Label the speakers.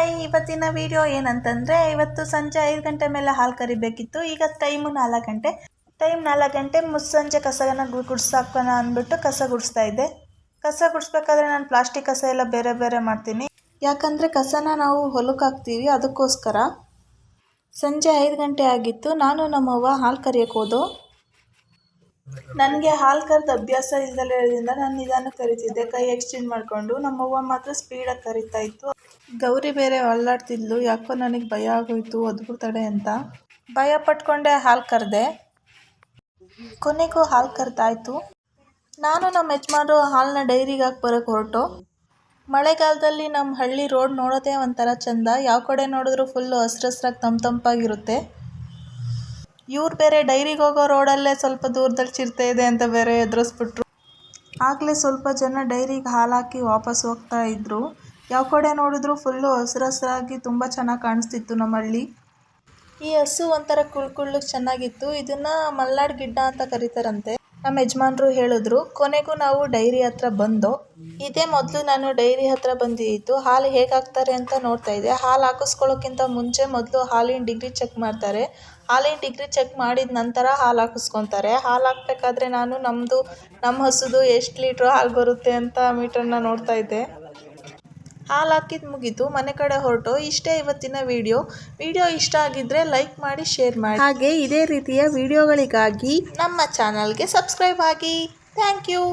Speaker 1: Hi, ಇವತ್ತಿನ video ಏನಂತಂದರೆ ಇವತ್ತು ಸಂಜೆ 5 ಗಂಟೆ ಮೇಲೆ ಹಾಲು ಕರಿಬೇಕಿತ್ತು. ಈಗ ಟೈಮು 4 ಗಂಟೆ. ಟೈಮ್ 4 ಗಂಟೆ. ಮುಸ್ಸಂಜೆ ಕಸನ ಗುಡಿಸಾಕೋಣ ಅಂದ್ಬಿಟ್ಟು ಕಸ ಗುಡಿಸ್ತಾ ಇದ್ದೆ. ಕಸ ಗುಡಿಸ್ಬೇಕಾದ್ರೆ ನಾನು ಪ್ಲಾಸ್ಟಿಕ್ ಕಸ ಎಲ್ಲ ಬೇರೆ ಬೇರೆ ಮಾಡ್ತೀನಿ, ಯಾಕಂದರೆ ಕಸನ ನಾವು ಹೊಲಕ್ಕೆ ಹಾಕ್ತೀವಿ, ಅದಕ್ಕೋಸ್ಕರ. ಸಂಜೆ 5 ಗಂಟೆ ಆಗಿತ್ತು. ನಾನು ನಮ್ಮವ್ವ ಹಾಲು ಕರಿಯೋಕೆ ಹೋದೋ. ನನಗೆ ಹಾಲು ಕರೆದ ಅಭ್ಯಾಸ ಇಲ್ದಲೇದ್ರಿಂದ ನಾನು ನಿಧಾನಕ್ಕೆ ಕರಿತಿದ್ದೆ, ಕೈ ಎಕ್ಸ್ಚೇಂಜ್ ಮಾಡಿಕೊಂಡು. ನಮ್ಮವ್ವ ಮಾತ್ರ ಸ್ಪೀಡಾಗಿ ಕರಿತಾ ಇತ್ತು. ಗೌರಿ ಬೇರೆ ಅಲ್ಲಾಡ್ತಿದ್ಲು. ಯಾಕೋ ನನಗೆ ಭಯ ಆಗೋಯ್ತು, ಒದ್ಬಿಡ್ತಾಳೆ ಅಂತ ಭಯ ಪಟ್ಕೊಂಡೆ ಹಾಲು ಕರೆದೆ. ಕೊನೆಗೂ ಹಾಲು ಕರೆದಾಯ್ತು. ನಾನು ನಮ್ಮ ಯಜಮಾನರು ಹಾಲನ್ನ ಡೈರಿಗೆ ಹಾಕಿ ಬರೋಕ್ಕೆ ಹೊರಟು. ಮಳೆಗಾಲದಲ್ಲಿ ನಮ್ಮ ಹಳ್ಳಿ ರೋಡ್ ನೋಡೋದೇ ಒಂಥರ ಚಂದ. ಯಾವ ಕಡೆ ನೋಡಿದ್ರು ಫುಲ್ಲು ಹಸ್ರಾಗಿ ತಂಪಾಗಿರುತ್ತೆ. ಇವ್ರು ಬೇರೆ ಡೈರಿಗೆ ಹೋಗೋ ರೋಡಲ್ಲೇ ಸ್ವಲ್ಪ ದೂರದಲ್ಲಿ ಚಿರತೆ ಇದೆ ಅಂತ ಬೇರೆ ಎದುರಿಸ್ಬಿಟ್ರು. ಆಗಲೇ ಸ್ವಲ್ಪ ಜನ ಡೈರಿಗೆ ಹಾಲು ಹಾಕಿ ವಾಪಸ್ ಹೋಗ್ತಾ ಇದ್ರು. ಯಾವ ಕಡೆ ನೋಡಿದ್ರು ಫುಲ್ಲು ಹಸ್ರಾಗಿ ತುಂಬ ಚೆನ್ನಾಗಿ ಕಾಣಿಸ್ತಿತ್ತು ನಮ್ಮ ಹಳ್ಳಿ. ಈ ಹಸು ಒಂಥರ ಕುಳ್ಳಗೆ ಚೆನ್ನಾಗಿತ್ತು. ಇದನ್ನು ಮಲ್ನಾಡ್ ಗಿಡ್ಡ ಅಂತ ಕರೀತಾರಂತೆ, ನಮ್ಮ ಯಜಮಾನರು ಹೇಳಿದ್ರು. ಕೊನೆಗೂ ನಾವು ಡೈರಿ ಹತ್ರ ಬಂದು, ಇದೇ ಮೊದಲು ನಾನು ಡೈರಿ ಹತ್ರ ಬಂದಿದ್ದು. ಹಾಲು ಹೇಗೆ ಹಾಕ್ತಾರೆ ಅಂತ ನೋಡ್ತಾ ಇದ್ದೆ. ಹಾಲು ಹಾಕಿಸ್ಕೊಳ್ಳೋಕ್ಕಿಂತ ಮುಂಚೆ ಮೊದಲು ಹಾಲಿನ ಡಿಗ್ರಿ ಚೆಕ್ ಮಾಡ್ತಾರೆ. ಹಾಲಿನ ಡಿಗ್ರಿ ಚೆಕ್ ಮಾಡಿದ ನಂತರ ಹಾಲು ಹಾಕಿಸ್ಕೊತಾರೆ. ಹಾಲು ಹಾಕಬೇಕಾದ್ರೆ ನಾನು ನಮ್ಮ ಹಸುದು ಎಷ್ಟು ಲೀಟ್ರ್ ಹಾಲು ಬರುತ್ತೆ ಅಂತ ಮೀಟರ್ನ ನೋಡ್ತಾ ಇದ್ದೆ. ಹಾಲು ಹಾಕಿದ್ದು ಮುಗೀತು, ಮನೆ ಕಡೆ ಹೊರಟು. ಇಷ್ಟೇ ಇವತ್ತಿನ ವಿಡಿಯೋ ಇಷ್ಟ ಆಗಿದ್ರೆ ಲೈಕ್ ಮಾಡಿ, ಶೇರ್ ಮಾಡಿ. ಹಾಗೆ ಇದೇ ರೀತಿಯ ವಿಡಿಯೋಗಳಿಗಾಗಿ ನಮ್ಮ ಚಾನಲ್ಗೆ ಸಬ್ಸ್ಕ್ರೈಬ್ ಆಗಿ. Thank you.